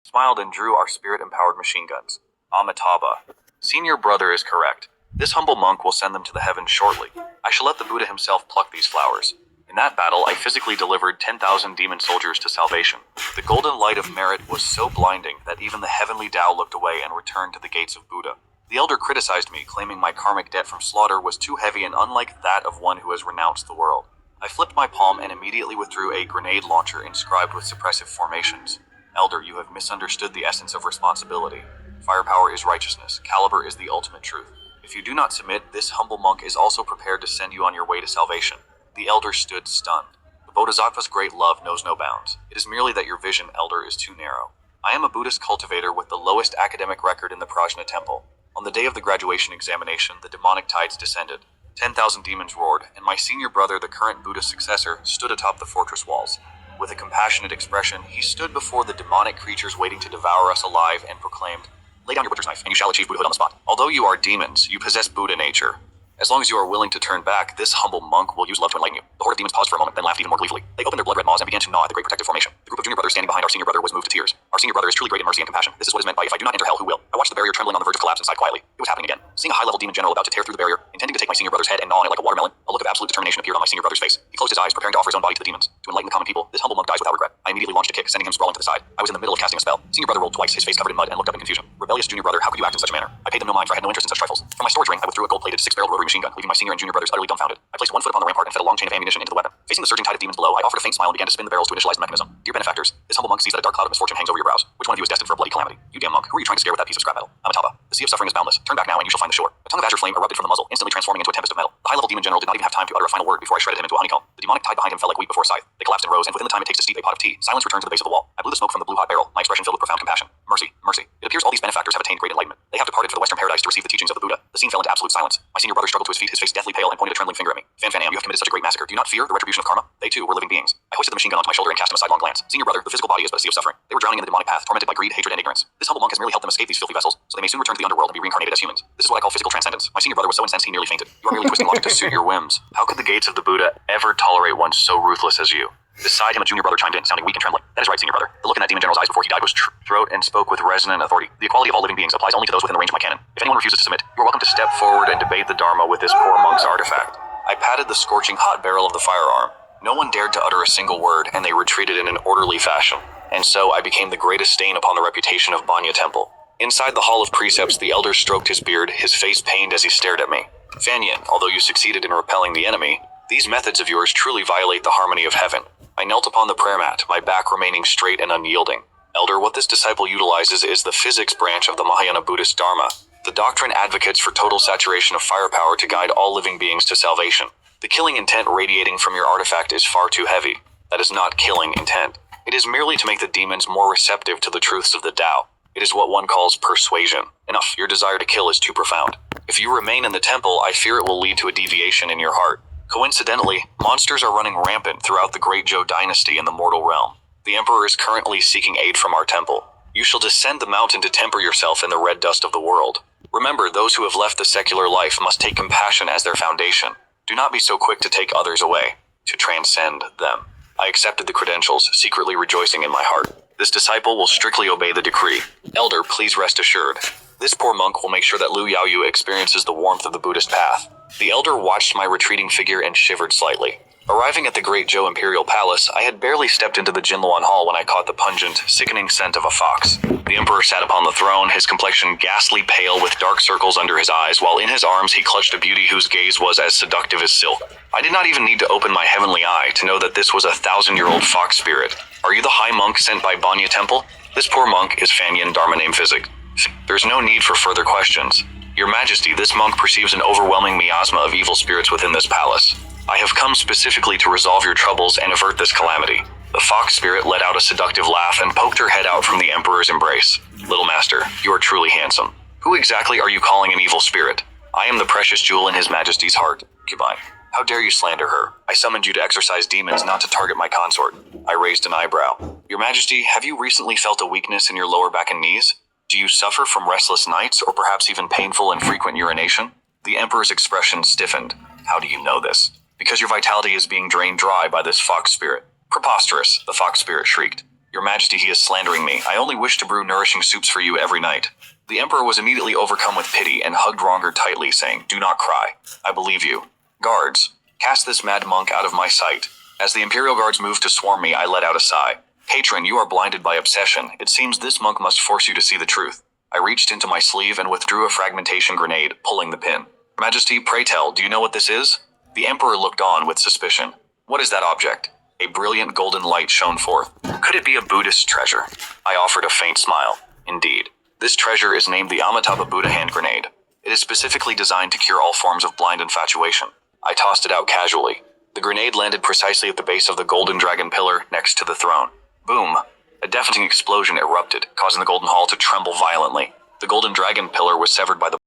smiled and drew our spirit-empowered machine guns. Amitabha. Senior brother is correct. This humble monk will send them to the heavens shortly. I shall let the Buddha himself pluck these flowers. In that battle, I physically delivered 10,000 demon soldiers to salvation. The golden light of merit was so blinding that even the heavenly Tao looked away and returned to the gates of Buddha. The elder criticized me, claiming my karmic debt from slaughter was too heavy and unlike that of one who has renounced the world. I flipped my palm and immediately withdrew a grenade launcher inscribed with suppressive formations. Elder, you have misunderstood the essence of responsibility. Firepower is righteousness. Caliber is the ultimate truth. If you do not submit, this humble monk is also prepared to send you on your way to salvation. The elder stood stunned. The Bodhisattva's great love knows no bounds. It is merely that your vision, elder, is too narrow. I am a Buddhist cultivator with the lowest academic record in the Prajna temple. On the day of the graduation examination, the demonic tides descended. 10,000 demons roared, and my senior brother, the current Buddhist successor, stood atop the fortress walls. With a compassionate expression, he stood before the demonic creatures waiting to devour us alive and proclaimed, "Lay down your butcher's knife, and you shall achieve Buddhahood on the spot. Although you are demons, you possess Buddha nature. As long as you are willing to turn back, this humble monk will use love to enlighten you." The horde of demons paused for a moment, then laughed even more gleefully. They opened their blood-red maws and began to gnaw at the great protective formation. The group of junior brothers standing behind our senior brother was moved to tears. Our senior brother is truly great in mercy and compassion. This is what is meant by "if I do not enter hell, who will?" I watched the barrier trembling on the verge of collapse and sighed quietly. It was happening again. Seeing a high-level demon general about to tear through the barrier, intending to take my senior brother's head and gnaw on it like a watermelon, a look of absolute determination appeared on my senior brother's face. He closed his eyes, preparing to offer his own body to the demons. To enlighten the common people, this humble monk dies without regret. I immediately launched a kick, sending him sprawling to the side. I was in the middle of casting a spell. Senior brother rolled twice, his face covered in mud, and looked up in confusion. Rebellious junior brother, how could you act in such a manner? I paid them no mind, for I had no interest in such trifles. From my storage ring, I withdrew a gold-plated 6-barreled rotary machine gun, leaving my senior and junior brothers utterly dumbfounded. I placed one foot upon the rampart and fed a long chain of ammunition into the weapon. Facing the surging tide of demons below, I offered a faint smile and began to spin the barrels to initialize the mechanism. Dear benefactors, this humble monk sees that a dark cloud of misfortune hangs over your brows. Which one of you is destined for a bloody calamity? You damn monk, who are you trying to scare with that piece of scrap metal? Amitabha. The sea of suffering is boundless. Turn back now and you shall find the shore. A tongue of azure flame erupted from the muzzle, instantly transforming into a tempest of metal. The high-level demon general did not even have time to utter a final word before I shredded him into a honeycomb. The demonic tide behind him fell like wheat before a scythe. They collapsed and rose, and within the time it takes to steep a pot of tea, silence returned to the base of the wall. I blew the smoke from the blue-hot barrel, my expression filled with profound compassion. Mercy, mercy. It appears all these benefactors have attained great enlightenment. They have departed for the Western paradise to receive the teachings of the Buddha. The scene fell into absolute silence. My senior brother struggled to his feet, his face deathly pale, and pointed a trembling finger at me. Fan Fan Am, you have committed such a great massacre. Do you not fear the retribution of karma? They too were living beings. I hoisted the machine gun onto my shoulder and cast him a sidelong glance. Senior brother, the physical body is but a sea of suffering. They were drowning in the demonic path, tormented by greed, hatred, and ignorance. This humble monk has merely helped them escape these filthy vessels, so they may soon return to the underworld and be reincarnated as humans. This is what I call physical transcendence. My senior brother was so incensed he nearly fainted. You are merely twisting logic to suit your whims. How could the gates of the Buddha ever tolerate one so ruthless as you? Beside him, a junior brother chimed in, sounding weak and trembling. That is right, senior brother. The look in that demon general's eyes before he died was throat and spoke with resonant authority. The equality of all living beings applies only to those within the range of my cannon. If anyone refuses to submit, you are welcome to step forward and debate the Dharma with this poor monk's artifact. I patted the scorching hot barrel of the firearm. No one dared to utter a single word, and they retreated in an orderly fashion. And so I became the greatest stain upon the reputation of Banya Temple. Inside the Hall of Precepts, the elder stroked his beard, his face pained as he stared at me. Fanyin, although you succeeded in repelling the enemy, these methods of yours truly violate the harmony of heaven. I knelt upon the prayer mat, my back remaining straight and unyielding. Elder, what this disciple utilizes is the physics branch of the Mahayana Buddhist Dharma. The doctrine advocates for total saturation of firepower to guide all living beings to salvation. The killing intent radiating from your artifact is far too heavy. That is not killing intent. It is merely to make the demons more receptive to the truths of the Tao. It is what one calls persuasion. Enough, your desire to kill is too profound. If you remain in the temple, I fear it will lead to a deviation in your heart. Coincidentally, monsters are running rampant throughout the Great Zhou dynasty in the mortal realm. The Emperor is currently seeking aid from our temple. You shall descend the mountain to temper yourself in the red dust of the world. Remember, those who have left the secular life must take compassion as their foundation. Do not be so quick to take others away, to transcend them. I accepted the credentials, secretly rejoicing in my heart. This disciple will strictly obey the decree. Elder, please rest assured. This poor monk will make sure that Lu Yaoyu experiences the warmth of the Buddhist path. The elder watched my retreating figure and shivered slightly. Arriving at the Great Zhou Imperial Palace, I had barely stepped into the Jinluan Hall when I caught the pungent, sickening scent of a fox. The Emperor sat upon the throne, his complexion ghastly pale with dark circles under his eyes, while in his arms he clutched a beauty whose gaze was as seductive as silk. I did not even need to open my heavenly eye to know that this was a 1,000-year-old fox spirit. Are you the high monk sent by Banya Temple? This poor monk is Fanyin Dharma name Physic. There's no need for further questions. Your Majesty, this monk perceives an overwhelming miasma of evil spirits within this palace. I have come specifically to resolve your troubles and avert this calamity. The fox spirit let out a seductive laugh and poked her head out from the Emperor's embrace. Little master, you are truly handsome. Who exactly are you calling an evil spirit? I am the precious jewel in His Majesty's heart. Goodbye. How dare you slander her? I summoned you to exorcise demons, not to target my consort. I raised an eyebrow. Your Majesty, have you recently felt a weakness in your lower back and knees? Do you suffer from restless nights, or perhaps even painful and frequent urination? The Emperor's expression stiffened. How do you know this? Because your vitality is being drained dry by this fox spirit. Preposterous, the fox spirit shrieked. Your Majesty, he is slandering me. I only wish to brew nourishing soups for you every night. The Emperor was immediately overcome with pity and hugged Ronger tightly, saying, Do not cry. I believe you. Guards, cast this mad monk out of my sight. As the Imperial Guards moved to swarm me, I let out a sigh. Patron, you are blinded by obsession. It seems this monk must force you to see the truth. I reached into my sleeve and withdrew a fragmentation grenade, pulling the pin. Majesty, pray tell, do you know what this is? The Emperor looked on with suspicion. What is that object? A brilliant golden light shone forth. Could it be a Buddhist treasure? I offered a faint smile. Indeed. This treasure is named the Amitabha Buddha Hand Grenade. It is specifically designed to cure all forms of blind infatuation. I tossed it out casually. The grenade landed precisely at the base of the golden dragon pillar next to the throne. Boom! A deafening explosion erupted, causing the golden hall to tremble violently. The golden dragon pillar was severed by the